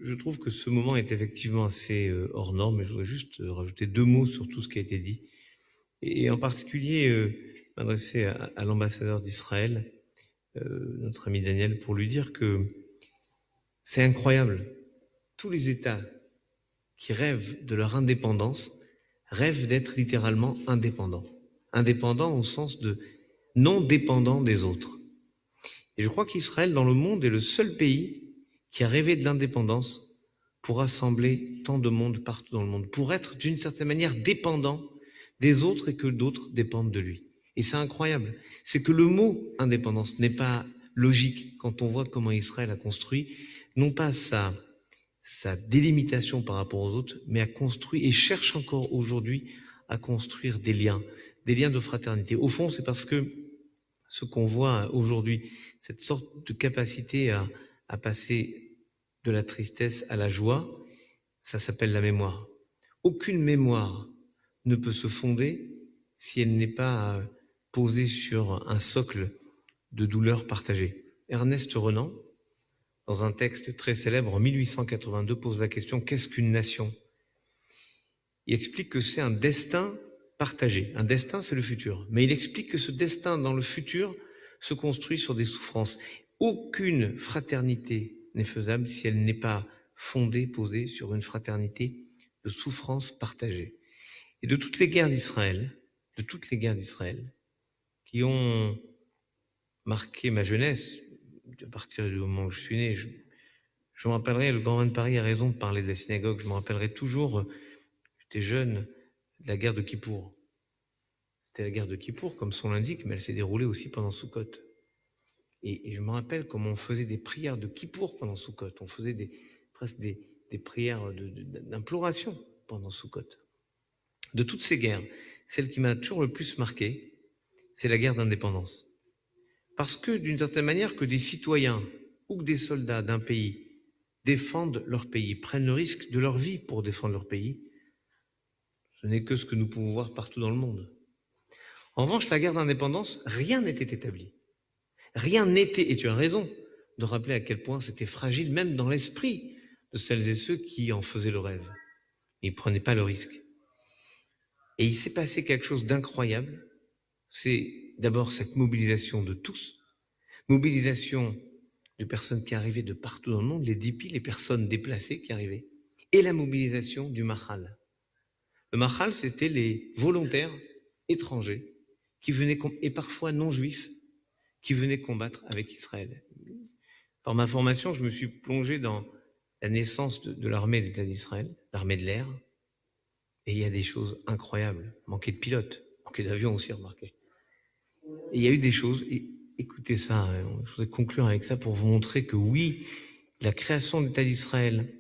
je trouve que ce moment est effectivement assez hors norme, mais je voudrais juste rajouter 2 mots sur tout ce qui a été dit. Et en particulier, m'adresser à l'ambassadeur d'Israël, notre ami Daniel, pour lui dire que c'est incroyable. Tous les États qui rêvent de leur indépendance rêvent d'être littéralement indépendants. Indépendants au sens de non dépendants des autres. Et je crois qu'Israël, dans le monde, est le seul pays qui a rêvé de l'indépendance pour rassembler tant de monde partout dans le monde, pour être d'une certaine manière dépendant des autres et que d'autres dépendent de lui. Et c'est incroyable. C'est que le mot indépendance n'est pas logique quand on voit comment Israël a construit, non pas sa délimitation par rapport aux autres, mais a construit et cherche encore aujourd'hui à construire des liens de fraternité. Au fond, c'est parce que ce qu'on voit aujourd'hui, cette sorte de capacité à passer de la tristesse à la joie, ça s'appelle la mémoire. Aucune mémoire ne peut se fonder si elle n'est pas posée sur un socle de douleur partagée. Ernest Renan, dans un texte très célèbre en 1882, pose la question « Qu'est-ce qu'une nation ?» Il explique que c'est un destin partagé. Un destin, c'est le futur. Mais il explique que ce destin dans le futur se construit sur des souffrances. Aucune fraternité n'est faisable si elle n'est pas fondée, posée sur une fraternité de souffrances partagées. Et de toutes les guerres d'Israël, qui ont marqué ma jeunesse, à partir du moment où je suis né, je me rappellerai, le grand Rabbin de Paris a raison de parler de la synagogue, je me rappellerai toujours, j'étais jeune, de la guerre de Kippour. C'était la guerre de Kippour, comme son l'indique, mais elle s'est déroulée aussi pendant Sukkot. Et je me rappelle comment on faisait des prières de Kippour pendant Sukkot. On faisait presque des prières d'imploration pendant Sukkot. De toutes ces guerres, celle qui m'a toujours le plus marqué, c'est la guerre d'indépendance. Parce que, d'une certaine manière, que des citoyens ou que des soldats d'un pays défendent leur pays, prennent le risque de leur vie pour défendre leur pays, ce n'est que ce que nous pouvons voir partout dans le monde. En revanche, la guerre d'indépendance, rien n'était établi. Rien n'était, et tu as raison de rappeler à quel point c'était fragile, même dans l'esprit de celles et ceux qui en faisaient le rêve. Ils ne prenaient pas le risque. Et il s'est passé quelque chose d'incroyable. C'est d'abord cette mobilisation de tous, mobilisation de personnes qui arrivaient de partout dans le monde, les DIPI, les personnes déplacées qui arrivaient, et la mobilisation du Mahal. Le Mahal, c'était les volontaires étrangers qui venaient, et parfois non juifs, qui venaient combattre avec Israël. Par ma formation, je me suis plongé dans la naissance de l'armée d'État d'Israël, l'armée de l'air, et il y a des choses incroyables. Manquer de pilotes, manquer d'avions aussi, remarquez. Et il y a eu des choses, et écoutez ça, je voudrais conclure avec ça pour vous montrer que oui, la création d'État d'Israël,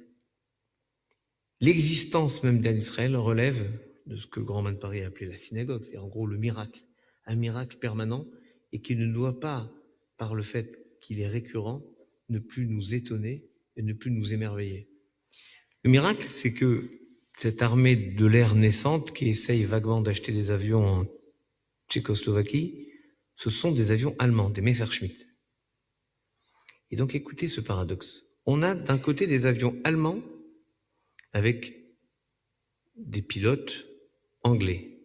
l'existence même d'État d'Israël relève de ce que le grand man de Paris a appelé la synagogue, c'est en gros le miracle, un miracle permanent, et qui ne doit pas, par le fait qu'il est récurrent, ne plus nous étonner et ne plus nous émerveiller. Le miracle, c'est que cette armée de l'air naissante qui essaye vaguement d'acheter des avions en Tchécoslovaquie, ce sont des avions allemands, des Messerschmitt. Et donc écoutez ce paradoxe. On a d'un côté des avions allemands avec des pilotes anglais,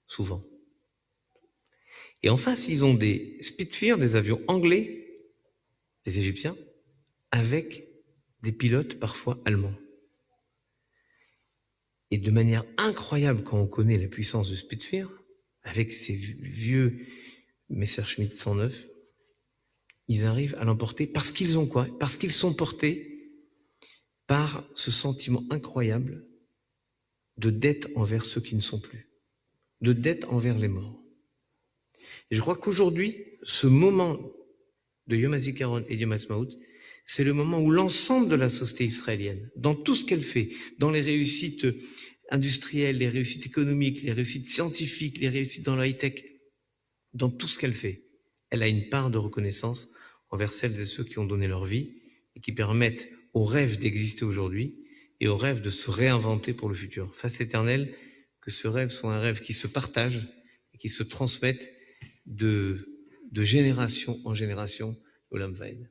souvent. Et en face, ils ont des Spitfire, des avions anglais, les Égyptiens, avec des pilotes parfois allemands. Et de manière incroyable, quand on connaît la puissance du Spitfire, avec ces vieux Messerschmitt 109, ils arrivent à l'emporter parce qu'ils ont quoi? Parce qu'ils sont portés par ce sentiment incroyable de dette envers ceux qui ne sont plus, de dette envers les morts. Et je crois qu'aujourd'hui, ce moment de Yom HaZikaron et Yom HaAtzmaut, c'est le moment où l'ensemble de la société israélienne, dans tout ce qu'elle fait, dans les réussites industrielles, les réussites économiques, les réussites scientifiques, les réussites dans le high-tech, dans tout ce qu'elle fait, elle a une part de reconnaissance envers celles et ceux qui ont donné leur vie et qui permettent au rêve d'exister aujourd'hui et au rêve de se réinventer pour le futur. Fasse l'Éternel que ce rêve soit un rêve qui se partage et qui se transmette de génération en génération au Olam Vaed.